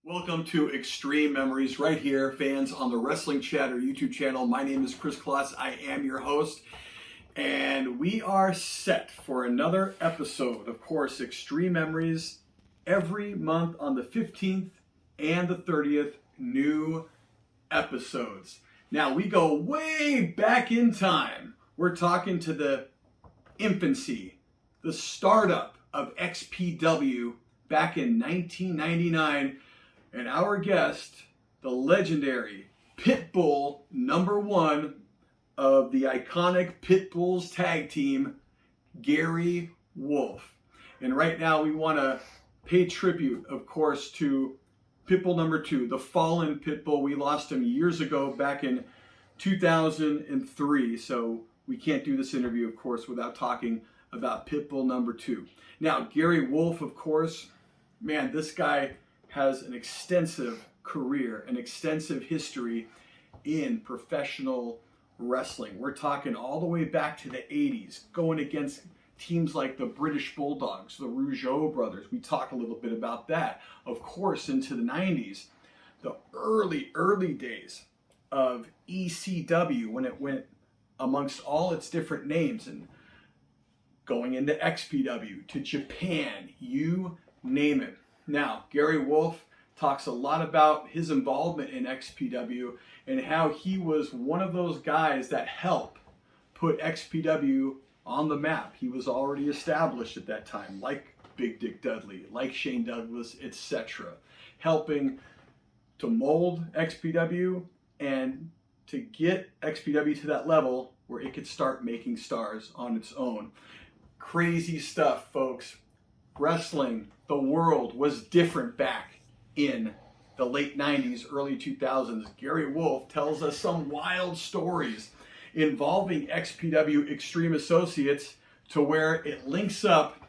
Welcome to Xtreme Memories right here, fans on the Wrestling Chatter YouTube channel. My name is Kris Kloss. I am your host, and we are set for another episode. Of course, Xtreme Memories every month on the 15th and the 30th, new episodes. Now, we go way back in time. We're talking to the infancy, the startup of XPW back in 1999. And our guest, the legendary Pitbull #1 of the iconic Pitbulls tag team, Gary Wolfe. And right now we want to pay tribute, of course, to Pitbull #2, the fallen Pitbull. We lost him years ago, back in 2003. So we can't do this interview, of course, without talking about Pitbull #2. Now, Gary Wolfe, of course, man, this guy has an extensive career, an extensive history in professional wrestling. We're talking all the way back to the 80s, going against teams like the British Bulldogs, the Rougeau brothers. We talk a little bit about that. Of course, into the 90s, the early days of ECW, when it went amongst all its different names, and going into XPW, to Japan, you name it. Now, Gary Wolfe talks a lot about his involvement in XPW and how he was one of those guys that helped put XPW on the map. He was already established at that time, like Big Dick Dudley, like Shane Douglas, etc., helping to mold XPW and to get XPW to that level where it could start making stars on its own. Crazy stuff, folks. Wrestling, the world was different back in the late 90s, early 2000s. Gary Wolfe tells us some wild stories involving XPW Extreme Associates, to where it links up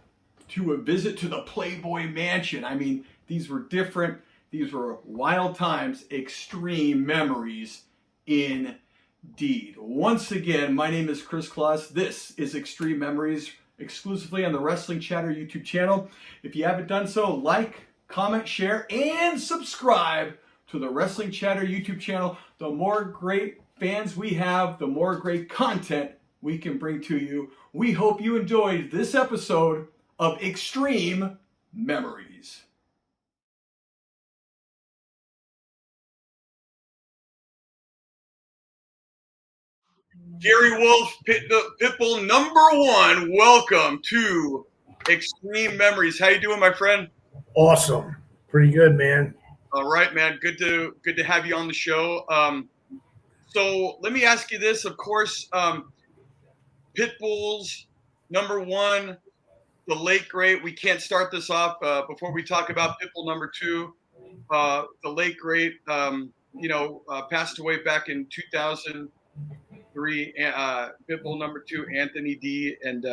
to a visit to the Playboy Mansion. I mean, these were different. These were wild times, extreme memories indeed. Once again, my name is Kris Kloss. This is Xtreme Memories, exclusively on the Wrestling Chatter YouTube channel. If you haven't done so, like, comment, share, and subscribe to the Wrestling Chatter YouTube channel. The more great fans we have, the more great content we can bring to you. We hope you enjoyed this episode of Xtreme Memories. Gary Wolfe, Pitbull #1. Welcome to Xtreme Memories. How you doing, my friend? Awesome. Pretty good, man. All right, man. Good to have you on the show. So let me ask you this. Of course, Pitbull's #1, the late great. We can't start this off before we talk about Pitbull #2. The late great, passed away back in 2003. Pitbull #2, Anthony D, and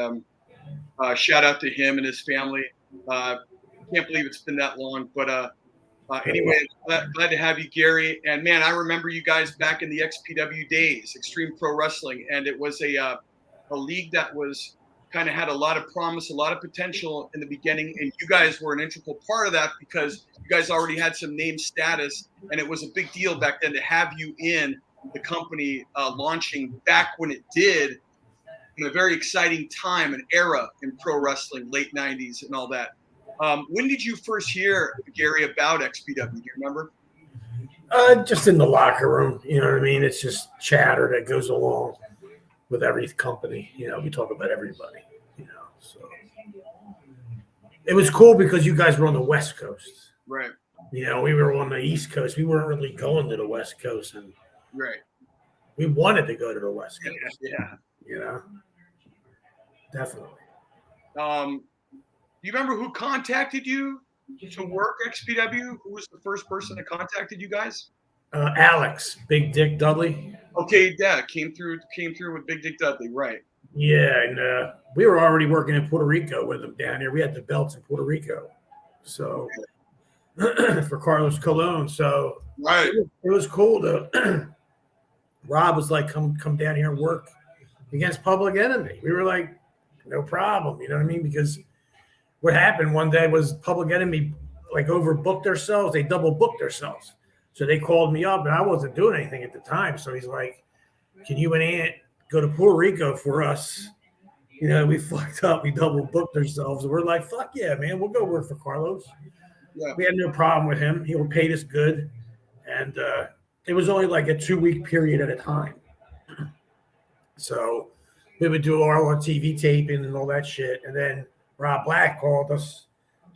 shout out to him and his family. Can't believe it's been that long, but anyway, glad to have you, Gary. And man, I remember you guys back in the XPW days, Extreme Pro Wrestling, and it was a league that was kind of had a lot of promise, a lot of potential in the beginning, and you guys were an integral part of that because you guys already had some name status, and it was a big deal back then to have you in the company launching back when it did, in a very exciting time and era in pro wrestling, late 90s and all that. When did you first hear, Gary, about XPW? Do you remember? Just in the locker room, you know what I mean? It's just chatter that goes along with every company. You know, we talk about everybody, you know. So it was cool because you guys were on the West Coast. Right. You know, we were on the East Coast. We weren't really going to the West Coast, and right. We wanted to go to the West Coast. Yeah. You know, definitely. Do you remember who contacted you to work XPW? Who was the first person that contacted you guys? Alex, Big Dick Dudley. Okay, yeah, came through with Big Dick Dudley, right? Yeah, and we were already working in Puerto Rico with him down here. We had the belts in Puerto Rico, so for Carlos Colon. So right, it was cool to. Rob was like, "Come down here and work against Public Enemy." We were like, "No problem," you know what I mean? Because what happened one day was Public Enemy like overbooked themselves. They double booked themselves. So they called me up, and I wasn't doing anything at the time. So he's like, "Can you and Aunt go to Puerto Rico for us?" You know, we fucked up. We double booked ourselves. And we're like, "Fuck yeah, man. We'll go work for Carlos." Yeah. We had no problem with him. He paid us good. And it was only like a 2-week period at a time. So we would do all our TV taping and all that shit. And then Rob Bloack called us,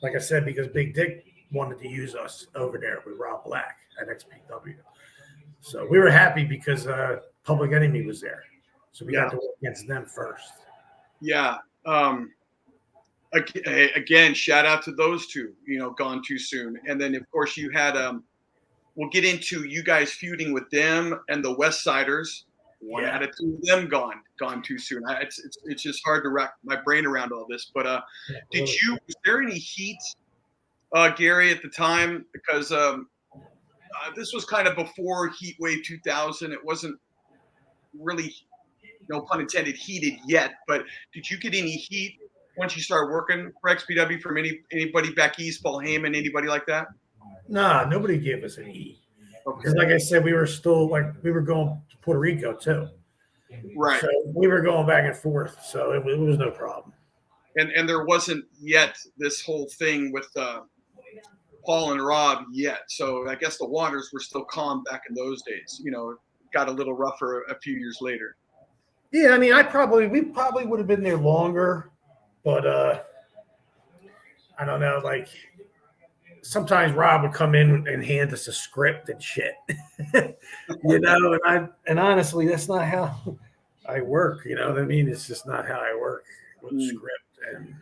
like I said, because Big Dick wanted to use us over there with Rob Bloack at XPW. So we were happy because Public Enemy was there. So we got to work against them first. Yeah. Again, shout out to those two, you know, gone too soon. And then, of course, you had, we'll get into you guys feuding with them and the Westsiders. One out of two of them gone too soon. It's just hard to wrap my brain around all this. But was there any heat, Gary, at the time? Because this was kind of before Heat Wave 2000. It wasn't really, no pun intended, heated yet. But did you get any heat once you started working for XPW from anybody back east, Paul Heyman, anybody like that? Nah, nobody gave us any heat. Because like I said, we were still we were going to Puerto Rico too. Right. So we were going back and forth. So it was no problem. And there wasn't yet this whole thing with Paul and Rob yet. So I guess the waters were still calm back in those days. You know, it got a little rougher a few years later. Yeah, I mean, we probably would have been there longer, but I don't know, like sometimes Rob would come in and hand us a script and shit, you know, and honestly, that's not how I work. You know what I mean? It's just not how I work with script. And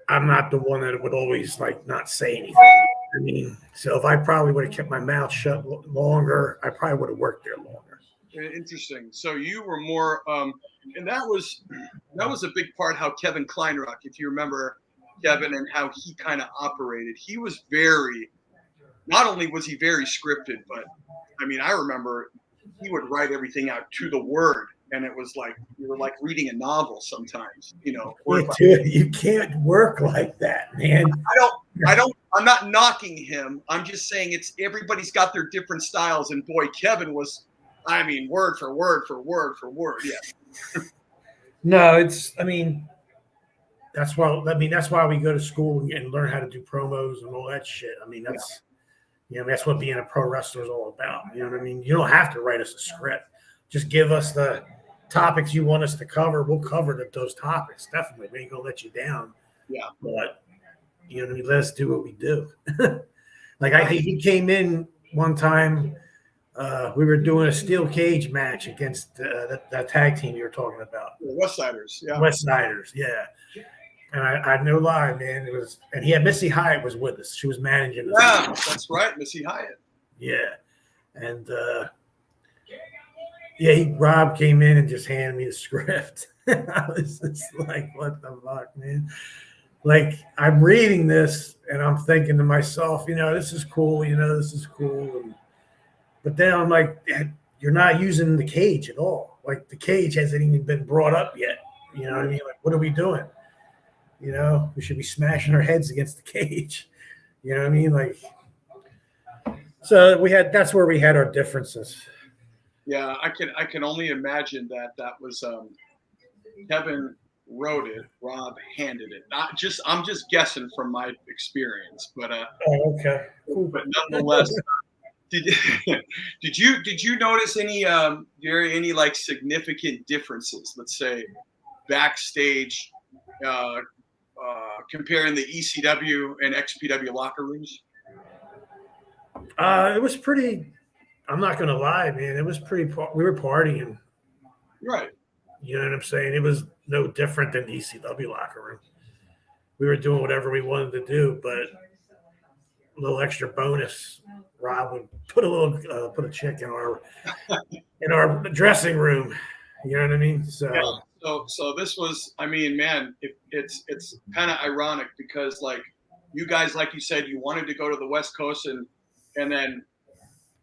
I'm not the one that would always like not say anything. I mean, so if I probably would have kept my mouth shut longer, I probably would have worked there longer. Interesting. So you were more, and that was a big part how Kevin Kleinrock, if you remember Kevin and how he kind of operated. He was not only was he very scripted, but I mean, I remember he would write everything out to the word. And it was like, you were like reading a novel sometimes, you know. Dude, you can't work like that, man. I'm not knocking him. I'm just saying everybody's got their different styles. And boy, Kevin was, I mean, word for word for word for word. Yeah. No, that's why we go to school and learn how to do promos and all that shit. I mean, that's what being a pro wrestler is all about. You know what I mean? You don't have to write us a script. Just give us the topics you want us to cover. We'll cover those topics. Definitely. We ain't going to let you down. Yeah. But, you know what I mean? Let us do what we do. He came in one time. We were doing a steel cage match against that tag team you were talking about. Westsiders. Yeah. Westsiders. Yeah. And I no lie, man. It was, and he had Missy Hyatt was with us. She was managing us. Yeah, that's right, Missy Hyatt. Yeah, and Rob came in and just handed me the script. I was just like, "What the fuck, man?" Like I'm reading this and I'm thinking to myself, you know, this is cool. You know, this is cool. But then I'm like, you're not using the cage at all. Like the cage hasn't even been brought up yet. You know what I mean? Like, what are we doing? You know, we should be smashing our heads against the cage. You know what I mean? Like, so that's where we had our differences. Yeah, I can only imagine that was Kevin wrote it, Rob handed it. I'm just guessing from my experience, but okay. Cool. But nonetheless, did you notice any Gary, any like significant differences? Let's say backstage. Comparing the ECW and XPW locker rooms? It was pretty, I'm not going to lie, man. It was pretty, we were partying. Right. You know what I'm saying? It was no different than the ECW locker room. We were doing whatever we wanted to do, but a little extra bonus. Rob would put a chick in our dressing room. You know what I mean? So. Yeah. So this was, I mean, man, it's kind of ironic because like you guys, like you said, you wanted to go to the West Coast and then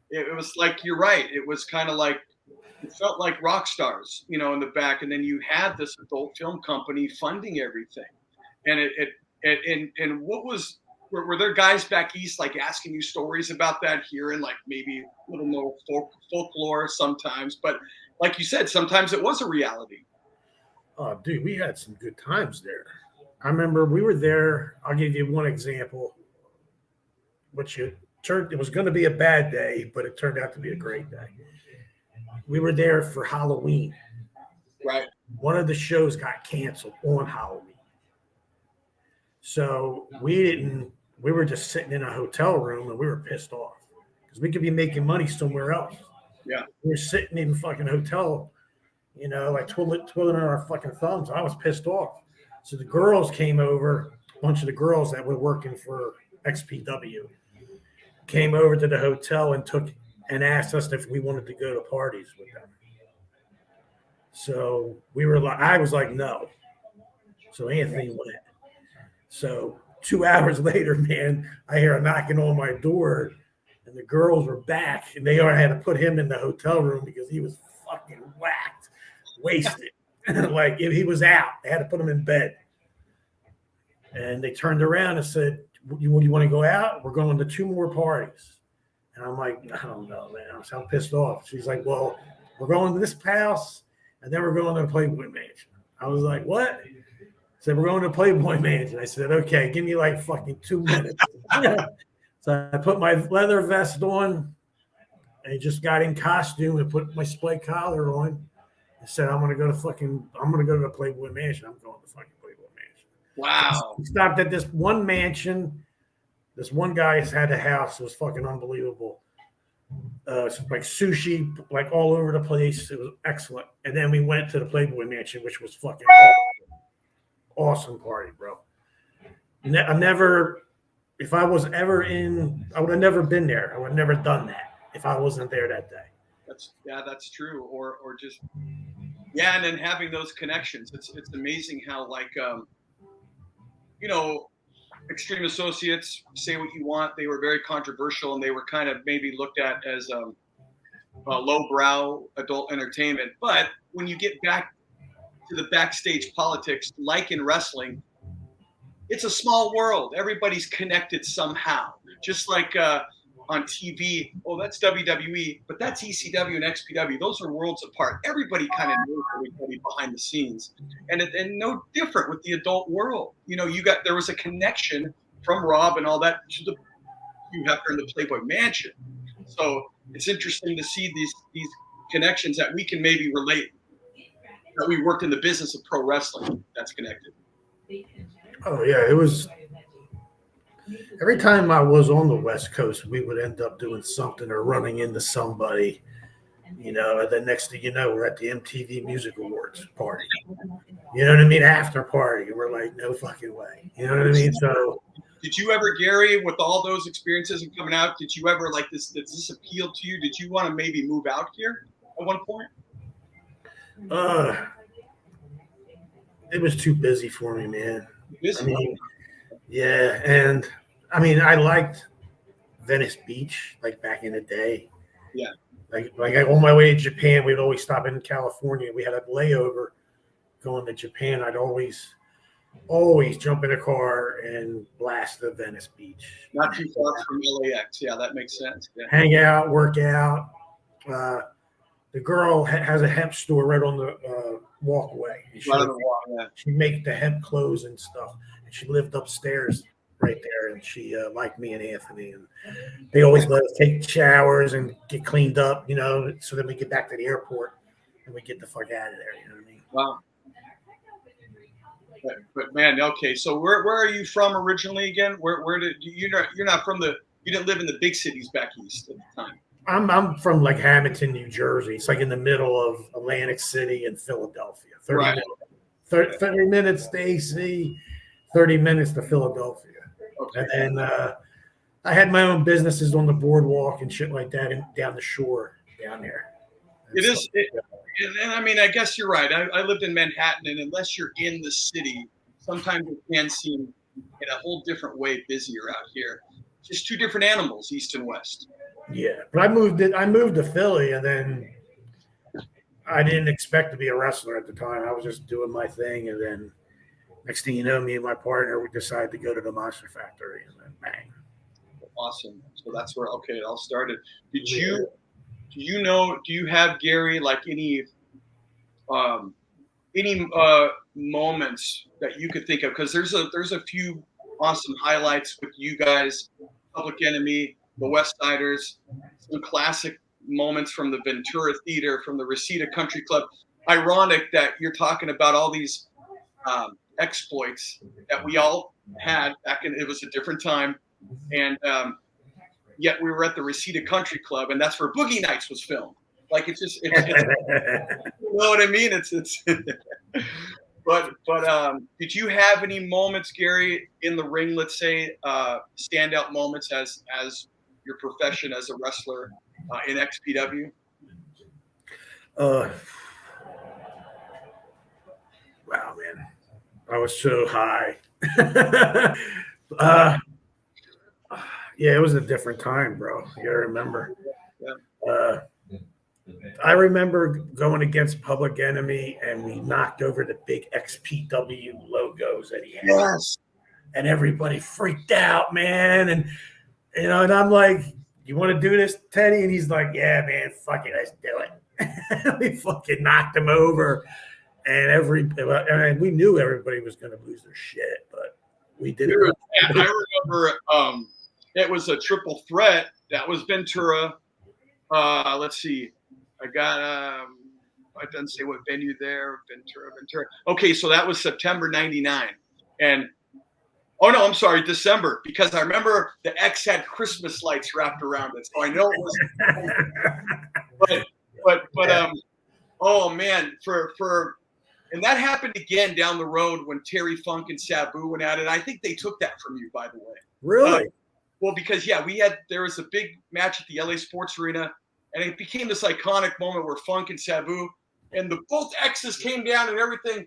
it was like, you're right. It was kind of like, it felt like rock stars, you know, in the back. And then you had this adult film company funding everything. And and what was were there guys back east like asking you stories about that here and like maybe a little more folklore sometimes, but like you said, sometimes it was a reality. Oh, dude, we had some good times there. I remember we were there. I'll give you one example, which it was going to be a bad day, but it turned out to be a great day. We were there for Halloween. Right. One of the shows got canceled on Halloween. So we were just sitting in a hotel room and we were pissed off because we could be making money somewhere else. Yeah. We were sitting in a fucking hotel, like twiddling our fucking thumbs. I was pissed off. So the girls came over, a bunch of the girls that were working for XPW came over to the hotel and asked us if we wanted to go to parties with them. So I was like, no. So Anthony went. So 2 hours later, man, I hear a knocking on my door, and the girls were back, and they already had to put him in the hotel room because he was fucking whacked, wasted. Like if he was out, they had to put him in bed. And they turned around and said, "Do you want to go out? We're going to 2 more parties." And I'm like, I don't know, man. I'm so pissed off. She's like, well, we're going to this house, and then we're going to the Playboy Mansion. I was like, what? Said, we're going to Playboy Mansion. I said, okay, give me like fucking 2 minutes. So I put my leather vest on and just got in costume and put my spike collar on. I said, I'm going to go to the Playboy Mansion. I'm going to fucking Playboy Mansion. Wow. We stopped at this one mansion. This one guy had a house. It was fucking unbelievable. Like sushi, like all over the place. It was excellent. And then we went to the Playboy Mansion, which was fucking awesome party, bro. If I was ever I would have never been there. I would have never done that if I wasn't there that day. That's true. Or just, and then having those connections. It's amazing how like, Extreme Associates, say what you want. They were very controversial and they were kind of maybe looked at as lowbrow adult entertainment. But when you get back to the backstage politics, like in wrestling, it's a small world. Everybody's connected somehow. Just like on TV, that's WWE, but that's ECW and XPW. Those are worlds apart. Everybody kind of knows everybody behind the scenes, and no different with the adult world. There was a connection from Rob and all that to you have in the Playboy Mansion. So it's interesting to see these connections that we can maybe relate. That we worked in the business of pro wrestling. That's connected. Oh yeah, it was. Every time I was on the West Coast, we would end up doing something or running into somebody, and then next thing you know, we're at the MTV Music Awards party. You know what I mean? After party. We're like, no fucking way. You know what I mean? So did you ever, Gary, with all those experiences and coming out, did you ever like this? Did this appeal to you? Did you want to maybe move out here at one point? It was too busy for me, man. Busy? I mean, yeah, and I mean, I liked Venice Beach, like back in the day. Yeah. Like on my way to Japan, we'd always stop in California. We had a layover going to Japan. I'd always jump in a car and blast to Venice Beach. Not too far from LAX. Yeah, that makes sense. Yeah. Hang out, work out. The girl has a hemp store right on the walkway. She make the hemp clothes and stuff. And she lived upstairs right there, and she liked me and Anthony. And they always let us take showers and get cleaned up, so then we get back to the airport and we get the fuck out of there. You know what I mean? Wow. But man, okay. So where are you from originally again? Where did you're not from you didn't live in the big cities back east at the time? I'm from like Hamilton, New Jersey. It's like in the middle of Atlantic City and Philadelphia. 30 minutes to AC, 30 minutes to Philadelphia. Okay. And then I had my own businesses on the boardwalk and shit like that, and down the shore down there. And I mean, I guess you're right. I lived in Manhattan, and unless you're in the city, sometimes it can seem in a whole different way busier out here. Just two different animals, east and west. Yeah, but I moved to Philly, and then I didn't expect to be a wrestler at the time. I was just doing my thing, and then Next thing you know, me and my partner, we decided to go to the Monster Factory, and then bang. Awesome. So that's where it all started. Do you have, Gary, like any moments that you could think of? Because there's a few awesome highlights with you guys, Public Enemy, the Westsiders, some classic moments from the Ventura Theater, from the Reseda Country Club. Ironic that you're talking about all these exploits that we all had back in, it was a different time, and yet we were at the Reseda Country Club, and that's where Boogie Nights was filmed. Like it's you know what I mean? It's but did you have any moments, Gary, in the ring, let's say, standout moments as your profession as a wrestler in XPW? Wow, man, I was so high. Yeah, it was a different time, bro. You gotta remember. Yeah. I remember going against Public Enemy, and we knocked over the big XPW logos that he had. Yes. And everybody freaked out, man. And and I'm like, "You want to do this, Teddy?" And he's like, "Yeah, man, fuck it, let's do it." We fucking knocked him over, and we knew everybody was going to lose their shit, but we did it. I remember it was a triple threat. That was Ventura. Let's see. I got I didn't say what venue there. Ventura. Okay, so that was September '99, and oh no, I'm sorry, December, because I remember the X had Christmas lights wrapped around it, so I know it was. but oh man, and that happened again down the road when Terry Funk and Sabu went at it. I think they took that from you, by the way. Really? Well, because there was a big match at the LA Sports Arena, and it became this iconic moment where Funk and Sabu and both X's came down and everything.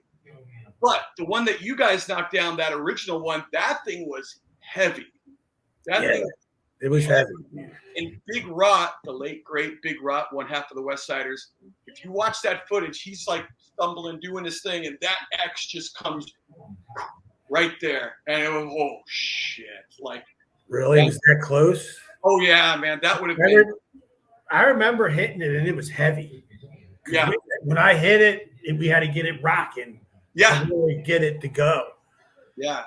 But the one that you guys knocked down, that original one, that thing was heavy. It was heavy. And Big Rot, the late great Big Rot, one half of the Westsiders. If you watch that footage, he's like stumbling, doing his thing, and that X just comes right there, and it was, oh shit! Like, really, was that close? Oh yeah, man, that would have been. I remember hitting it, and it was heavy. Yeah. When I hit it, we had to get it rocking. Yeah. To really get it to go. Yeah.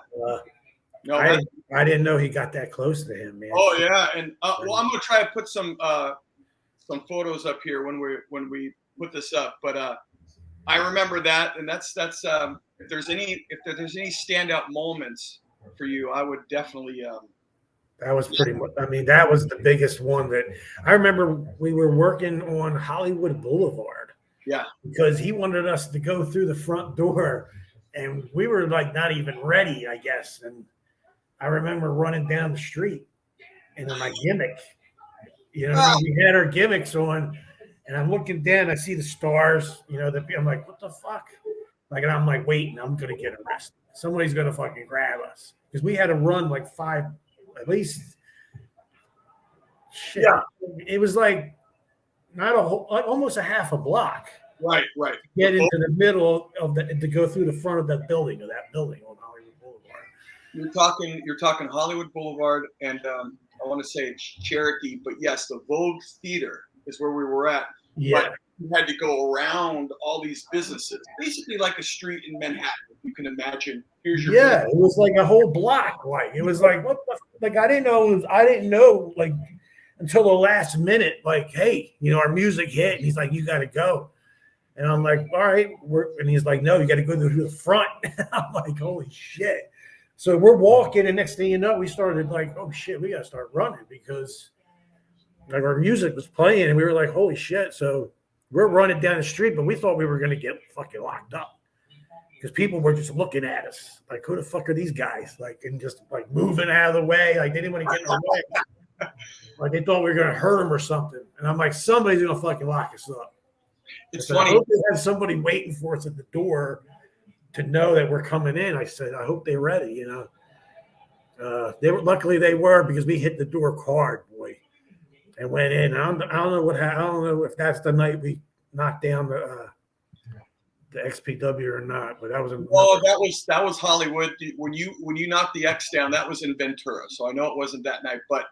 No, I didn't know he got that close to him, man. Oh yeah, and well, I'm gonna try to put some photos up here when we put this up. But I remember that, and that's if there's any standout moments for you, I would definitely. That was pretty much. I mean, that was the biggest one that I remember. We were working on Hollywood Boulevard. Yeah. Because he wanted us to go through the front door, and we were like not even ready, I guess. And I remember running down the street in my gimmick. We had our gimmicks on, and I'm looking down, I see the stars, I'm like, what the fuck? Like, and I'm like, waiting, I'm gonna get arrested. Somebody's gonna fucking grab us. Because we had to run like 5, at least. Shit. Yeah. It was like not a whole, like almost a half a block. Right. Get into the middle of to go through the front of that building on Hollywood Boulevard. You're talking Hollywood Boulevard, and I want to say Cherokee, but yes, the Vogue Theater is where we were at. Yeah. But you had to go around all these businesses, basically like a street in Manhattan. You can imagine. Here's your business. It was like a whole block. Like it was like what the like I didn't know like until the last minute. Like, hey, our music hit, and he's like, you got to go. And I'm like, all right. And he's like, no, you got to go to the front. I'm like, holy shit. So we're walking, and next thing you know, we started like, oh shit, we got to start running because like our music was playing, and we were like, holy shit. So we're running down the street, but we thought we were going to get fucking locked up because people were just looking at us like, who the fuck are these guys? Like, and just like moving out of the way. Like they didn't want to get in our way. Like they thought we were going to hurt them or something. And I'm like, somebody's going to fucking lock us up. It's so funny. I hope they have somebody waiting for us at the door to know that we're coming in. I said, I hope they're ready. Luckily they were because we hit the door hard, boy, and went in. I don't know if that's the night we knocked down the XPW or not, but that was that was Hollywood. When you knocked the X down, that was in Ventura. So I know it wasn't that night, but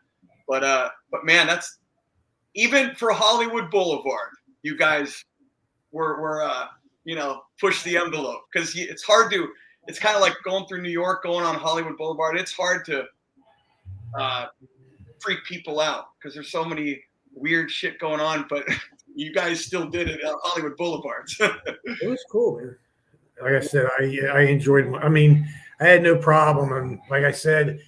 man, that's even for Hollywood Boulevard. You guys were push the envelope, because it's hard to. It's kind of like going through New York, going on Hollywood Boulevard. It's hard to freak people out because there's so many weird shit going on, but you guys still did it at Hollywood Boulevard. It was cool, man. Like I said, I enjoyed. I mean, I had no problem, and like I said,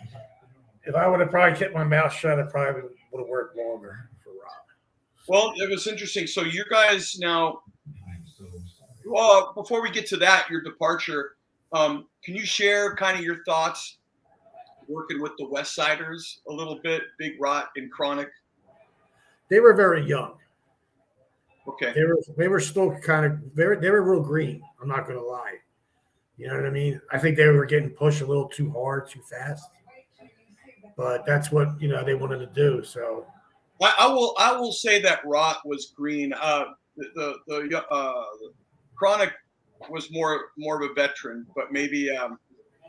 if I would have probably kept my mouth shut, I probably would have worked longer for Rob. Well, it was interesting. So you guys now, before we get to that, your departure, can you share kind of your thoughts working with the Westsiders a little bit, Big Rot and Chronic? They were very young. Okay. They were still kind of they were real green. I'm not going to lie. You know what I mean? I think they were getting pushed a little too hard, too fast. But that's what they wanted to do. So I will say that Rot was green. The Chronic was more of a veteran, but maybe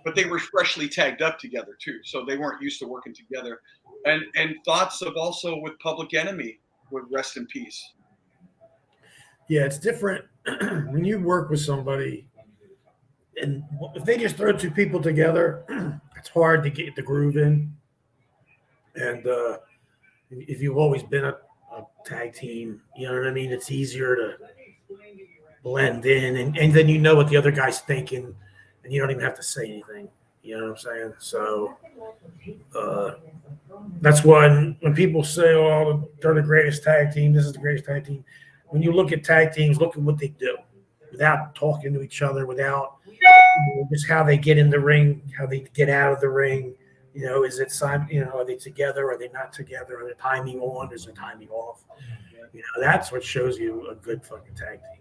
but they were freshly tagged up together too, so they weren't used to working together. And thoughts of also with Public Enemy would rest in peace. Yeah, it's different when you work with somebody, and if they just throw two people together, it's hard to get the groove in. And if you've always been a tag team, you know what I mean? It's easier to blend in, and then you know what the other guy's thinking, and you don't even have to say anything. You know what I'm saying? So that's why when people say, "Oh, they're the greatest tag team," this is the greatest tag team. When you look at tag teams, look at what they do without talking to each other, without just how they get in the ring, how they get out of the ring. Is it are they together? Are they not together? Are they timing on? Is there timing off? That's what shows you a good fucking tag team.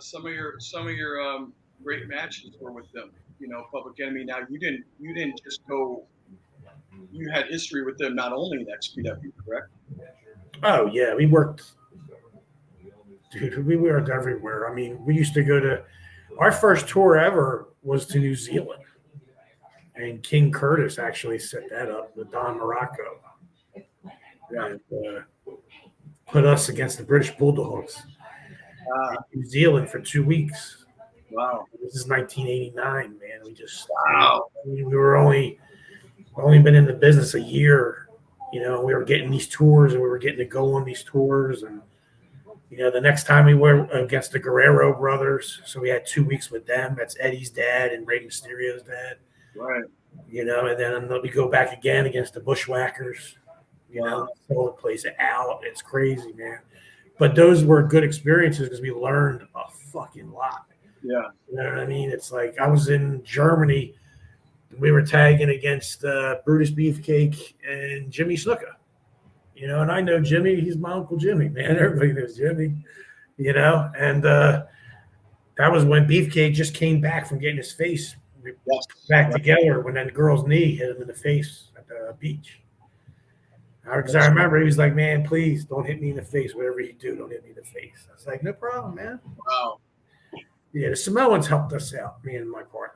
Some of your great matches were with them. Public Enemy. Now you didn't just go. You had history with them not only in XPW, correct? Oh yeah, we worked. Dude, we worked everywhere. I mean, we used to go to. Our first tour ever was to New Zealand, and King Curtis actually set that up with Don Morocco, and put us against the British Bulldogs in New Zealand for 2 weeks. Wow, this is 1989, man. We were only been in the business a year. We were getting these tours, and we were getting to go on these tours, and. The next time we were against the Guerrero brothers, so we had 2 weeks with them. That's Eddie's dad and Rey Mysterio's dad. Right. And then we go back again against the Bushwhackers. Wow. Pull the place out. It's crazy, man. But those were good experiences because we learned a fucking lot. Yeah. You know what I mean? It's like I was in Germany. We were tagging against Brutus Beefcake and Jimmy Snuka. And I know Jimmy. He's my Uncle Jimmy, man. Everybody knows Jimmy, And that was when Beefcake just came back from getting his face back together when that girl's knee hit him in the face at the beach. Because I remember he was like, "Man, please don't hit me in the face. Whatever you do, don't hit me in the face." I was like, "No problem, man." Wow. Yeah, the Samoans helped us out, me and my partner.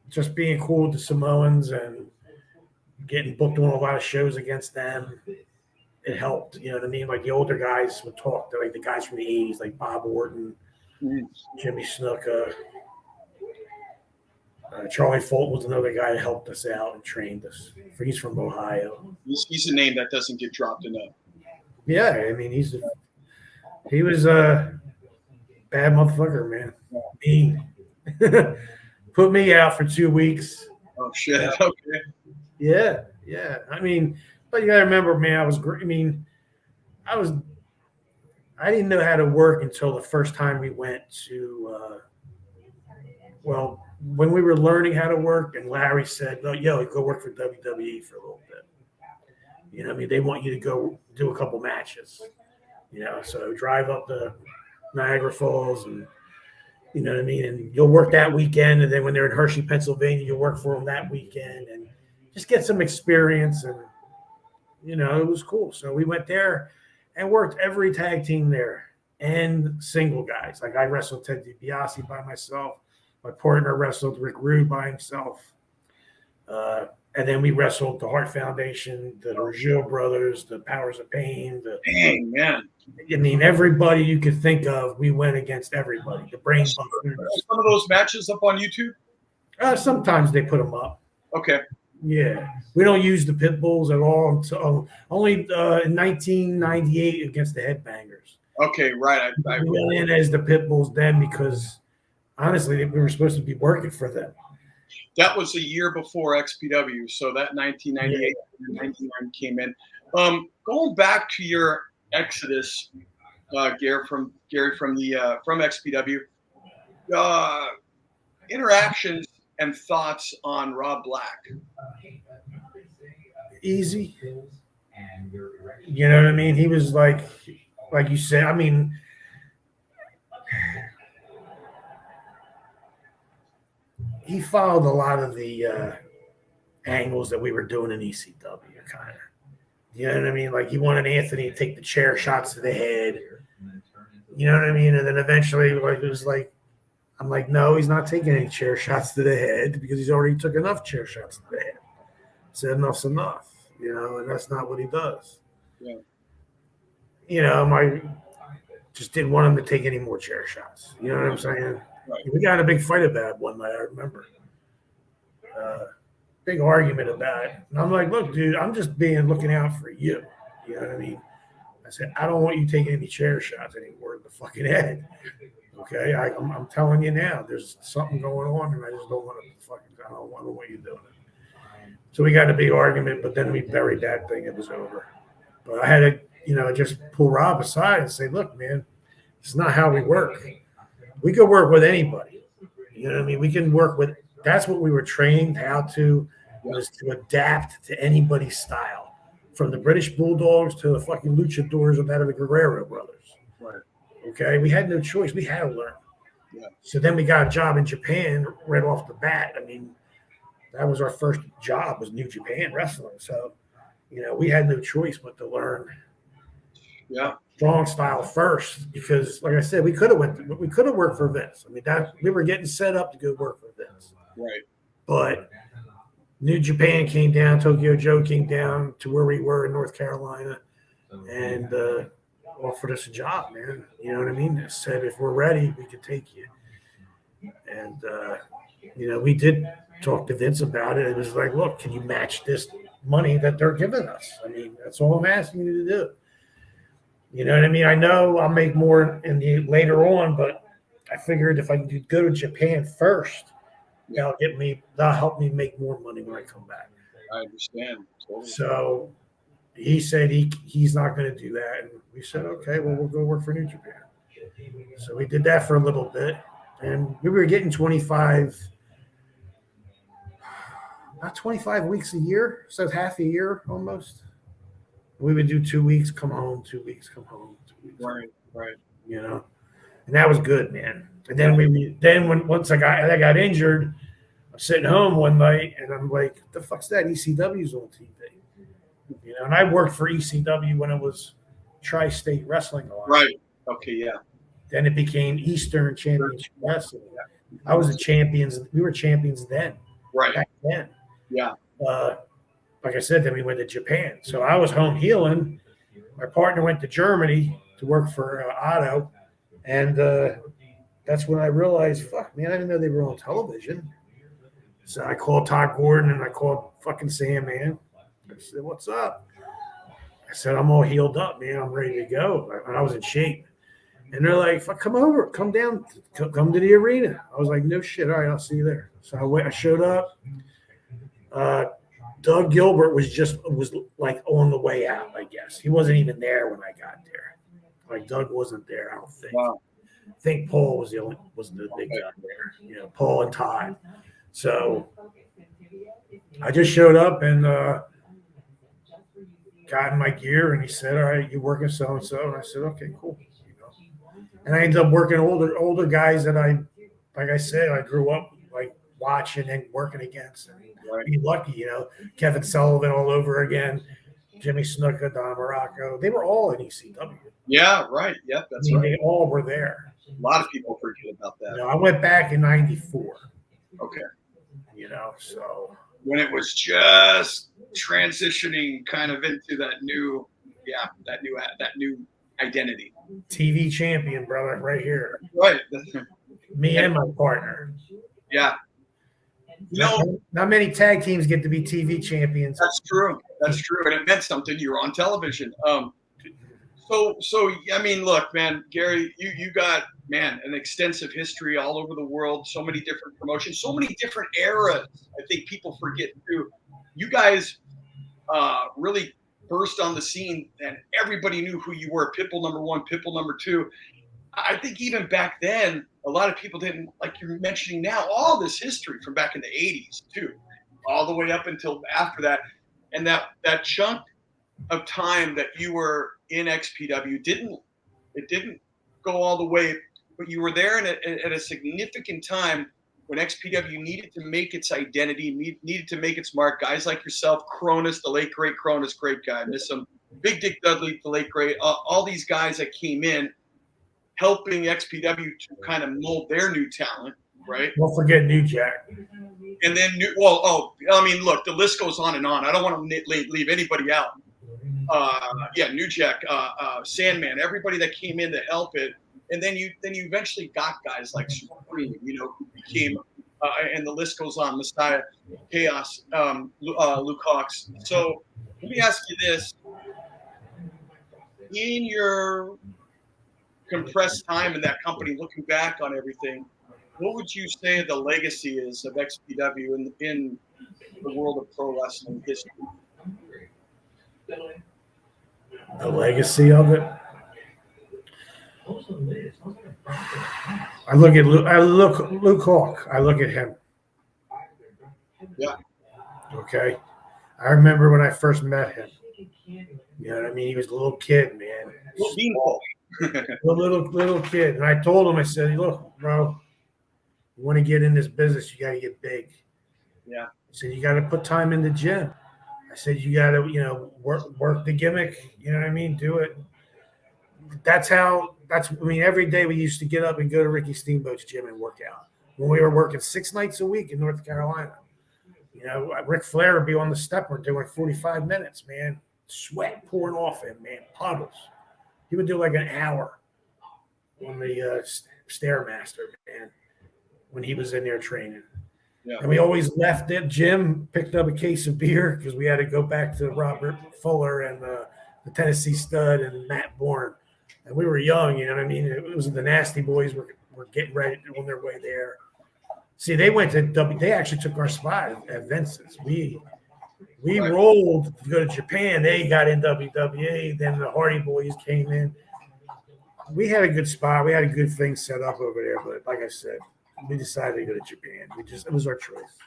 Just being cool with the Samoans and getting booked on a lot of shows against them. It helped, you know what I mean? Like the older guys would talk to like the guys from the 80s, like Bob Orton, Jimmy Snuka. Charlie Fulton was another guy that helped us out and trained us. He's from Ohio. He's a name that doesn't get dropped enough. Yeah, I mean, he was a bad motherfucker, man. Mean. Put me out for 2 weeks. Oh, shit. Okay. Yeah. I mean, but you gotta remember, man, I didn't know how to work until the first time we went to, when we were learning how to work, and Larry said, "No, go work for WWE for a little bit." You know what I mean? They want you to go do a couple matches. So drive up to Niagara Falls, and you know what I mean? And you'll work that weekend, and then when they're in Hershey, Pennsylvania, you'll work for them that weekend, and just get some experience. And it was cool. So we went there and worked every tag team there. and single guys. Like I wrestled Ted DiBiase by myself. My partner wrestled Rick Rude by himself. And then we wrestled the Hart Foundation, the Rougeau brothers, the Powers of Pain. Dang, man. I mean, everybody you could think of, we went against everybody. The Brain Busters. Are some of those matches up on YouTube? Sometimes they put them up. Okay. Yeah. We don't use the Pitbulls at all until only in 1998 against the Headbangers. Okay, right. We went in as the Pitbulls then because, honestly, we were supposed to be working for them. That was a year before XPW, so that 1998 and 1999 came in. Going back to your exodus, Gary from XPW, interactions and thoughts on Rob Bloack. Easy. You know what I mean? He was like you said, I mean, he followed a lot of the angles that we were doing in ECW, kind of. You know what I mean? Like he wanted Anthony to take the chair shots to the head. You know what I mean? And then eventually, like it was like, I'm like, no, he's not taking any chair shots to the head because he's already took enough chair shots to the head. Said enough's enough, you know, and that's not what he does. Yeah. You know, just didn't want him to take any more chair shots. You know what I'm saying? Right. We got in a big fight about it one night, I remember. Big argument about it. And I'm like, look, dude, I'm just looking out for you. You know what I mean? I said, I don't want you taking any chair shots anymore in the fucking head. Okay? I'm telling you now, there's something going on, and I just don't want to I don't want you doing it. So we got in a big argument, but then we buried that thing. It was over. But I had to, you know, just pull Rob aside and say, look, man, it's not how we work. We could work with anybody. You know what I mean? We can work with, that's what we were trained how to, was to adapt to anybody's style. From the British Bulldogs to the fucking luchadors of that of the Guerrero brothers. Right. Okay? We had no choice. We had to learn. Yeah. So then we got a job in Japan right off the bat. I mean, that was our first job, was New Japan Wrestling. So, you know, we had no choice but to learn strong style first because, like I said, we could have worked for Vince. I mean, we were getting set up to go work for Vince. Right. But New Japan came down, Tokyo Joe came down to where we were in North Carolina and offered us a job, man. You know what I mean? They said, if we're ready, we could take you. And, you know, we did talk to Vince about it. It was like, look, can you match this money that they're giving us? I mean, that's all I'm asking you to do. You know what I mean? I know I'll make more later on, but I figured if I could go to Japan first, that'll help me make more money when I come back. I understand. Totally. So he said he's not going to do that. And we said, okay, well, we'll go work for New Japan. So we did that for a little bit. And we were getting 25 weeks a year. So half a year almost. We would do 2 weeks, come home, 2 weeks, come home, 2 weeks. Right. You know, and that was good, man. And then once I got injured, I'm sitting home one night and I'm like, what the fuck's that? ECW's on TV. You know, and I worked for ECW when it was Tri-State Wrestling Alliance. Right. Okay, yeah. Then it became Eastern Championship Wrestling. I was we were champions then. Right. Back then. Yeah. Like I said, then we went to Japan. So I was home healing. My partner went to Germany to work for Otto. And that's when I realized, fuck, man, I didn't know they were on television. So I called Todd Gordon and I called fucking Sam, man. I said, what's up? I said, I'm all healed up, man. I'm ready to go. I was in shape. And they're like, fuck, come over, come down, come to the arena. I was like, no shit. All right, I'll see you there. So I showed up. Doug Gilbert was like on the way out, I guess. He wasn't even there when I got there. Like Doug wasn't there, I don't think. Wow. I think Paul was the big guy there. You know, Paul and Todd. So I just showed up and got in my gear, and he said, "All right, you working so and so?" And I said, "Okay, cool." You know, and I ended up working older guys that like I said, I grew up like watching and working against. And being lucky, you know, Kevin Sullivan all over again. Jimmy Snuka, Don Morocco. They were all in ECW. Yeah, right. Yep, that's right. They all were there. A lot of people forget about that. I went back in '94. Okay. So when it was just transitioning kind of into that new identity. TV champion, brother, right here. Right. Me and my partner. Yeah. Not many tag teams get to be TV champions. That's true. And it meant something. You were on television. So I mean, look, man, Gary, you got, man, an extensive history all over the world, so many different promotions, so many different eras. I think people forget too. You guys really burst on the scene and everybody knew who you were. Pitbull #1, Pitbull #2. I think even back then, a lot of people didn't, like you're mentioning now, all this history from back in the 80s too, all the way up until after that. And that chunk of time that you were in XPW didn't go all the way, but you were there at a significant time when XPW needed to make its identity, needed to make its mark. Guys like yourself, Cronus, the late great Cronus, great guy. Miss him. Big Dick Dudley, the late great. All these guys that came in, helping XPW to kind of mold their new talent, right? Don't forget New Jack. And then I mean, look, the list goes on and on. I don't want to leave anybody out. New Jack, Sandman, everybody that came in to help it. And then you eventually got guys like Supreme, who became, and the list goes on, Messiah, Chaos, Luke Hawks. So let me ask you this. In your compressed time in that company, looking back on everything, what would you say the legacy is of XPW in the world of pro wrestling history? The legacy of it? I look at Luke Hawk. I look at him. Yeah. Okay. I remember when I first met him. You know what I mean? He was a little kid, man. Little kid. And I told him, I said, look, bro, you want to get in this business, you got to get big. Yeah. I said, you got to put time in the gym. I said, you got to, work the gimmick. You know what I mean? Do it. Every day we used to get up and go to Ricky Steamboat's gym and work out. When we were working 6 nights a week in North Carolina, Ric Flair would be on the stepper doing 45 minutes, man. Sweat pouring off him, man. Puddles. He would do like an hour on the Stairmaster, man, when he was in there training. Yeah. And we always left that gym, picked up a case of beer because we had to go back to Robert Fuller and the Tennessee Stud and Matt Bourne. And we were young, you know what I mean? It was the Nasty Boys were getting ready on their way there. See, they went to they actually took our spot at Vince's. We rolled to go to Japan. They got in WWE. Then the Hardy Boys came in. We had a good spot. We had a good thing set up over there. But like I said, we decided to go to Japan. It was our choice.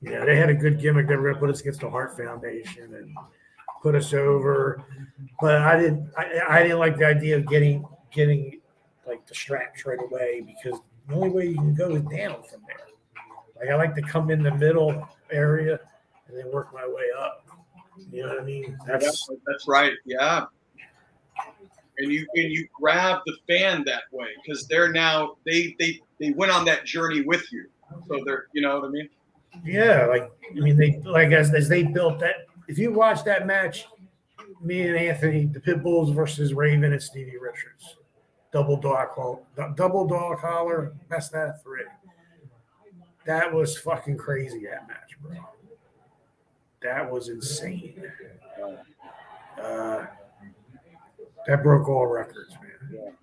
They had a good gimmick. They were going to put us against the Hart Foundation and put us over. But I didn't like the idea of getting like the straps right away, because the only way you can go is down from there. Like, I like to come in the middle area and then work my way up. You know what I mean? That's right. Yeah. And you grab the fan that way, because they're now they went on that journey with you. So they're, you know what I mean? Yeah, as they built that. If you watch that match, me and Anthony, the Pitbulls versus Raven and Stevie Richards, double dog collar, best out of 3. That was fucking crazy, that match, bro. That was insane. That broke all records, man.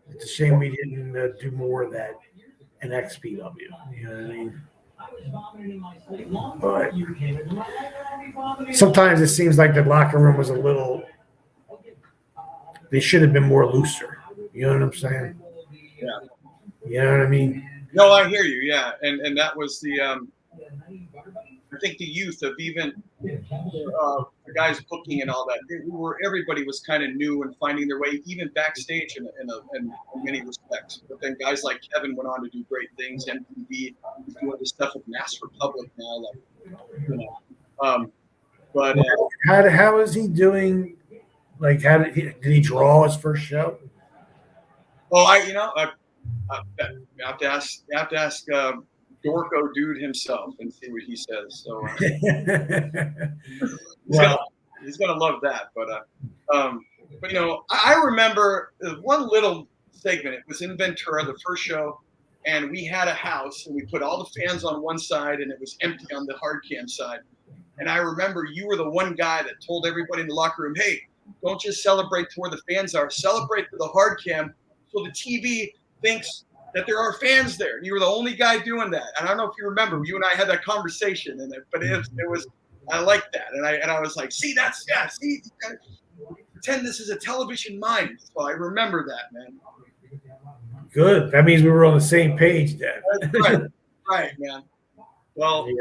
It's a shame we didn't do more of that in XPW. You know what I mean? But sometimes it seems like the locker room was a little. They should have been more looser. You know what I'm saying? Yeah. You know what I mean? No, I hear you. Yeah, and that was the. I think the youth of even the guys booking and all that. Everybody was kind of new and finding their way, even backstage in many respects. But then guys like Kevin went on to do great things. MTV, doing the stuff with Mass Republic now, But how is he doing? Like, did he draw his first show? oh, I have to ask Dorco dude himself and see what he says. So he's gonna love that. But you know, I remember one little segment. It was in Ventura, the first show, and we had a house, and we put all the fans on one side, and it was empty on the hard cam side. And I remember you were the one guy that told everybody in the locker room, "Hey, don't just celebrate to where the fans are. Celebrate to the hard cam, so the TV thinks that there are fans there." And you were the only guy doing that. And I don't know if you remember, you and I had that conversation, but it was I like that, and I was like, see, pretend this is a television mind. So I remember that, man. Good. That means we were on the same page then. That's right, man. Well, yeah.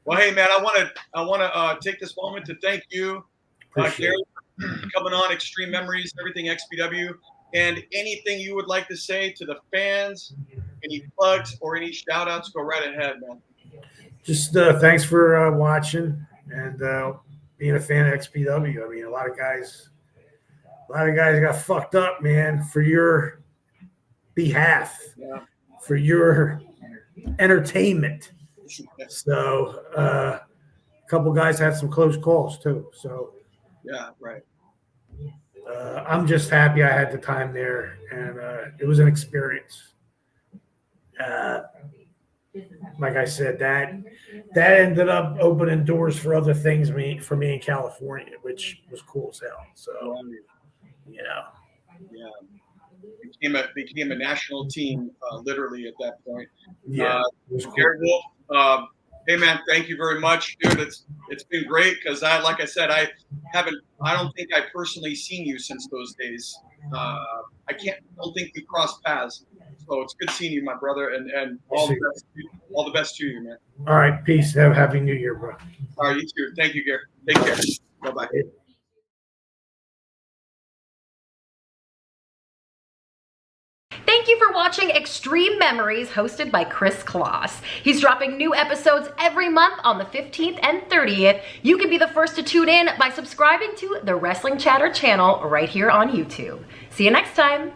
Well, hey, man, I want to take this moment to thank you, Gary, for coming on Xtreme Memories, everything XPW, and anything you would like to say to the fans, any plugs or any shout outs, go right ahead, man. Just thanks for watching and being a fan of XPW. I mean, a lot of guys got fucked up, man, for your behalf, for your entertainment. So a couple guys had some close calls too. So yeah, right. I'm just happy I had the time there, and it was an experience. Like I said, that ended up opening doors for other things for me in California, which was cool as hell. So, you know, became a national team literally at that point. Yeah, it was cool. Gary Wolfe, hey man, thank you very much, dude. It's been great because like I said, I don't think I personally seen you since those days. I don't think we crossed paths. So it's good seeing you, my brother, and all the best to you, man. All right, peace. Have a happy New Year, bro. All right, you too. Thank you, Gary. Take care. Bye-bye. Thank you for watching Xtreme Memories, hosted by Kris Kloss. He's dropping new episodes every month on the 15th and 30th. You can be the first to tune in by subscribing to the Wrestling Chatter channel right here on YouTube. See you next time.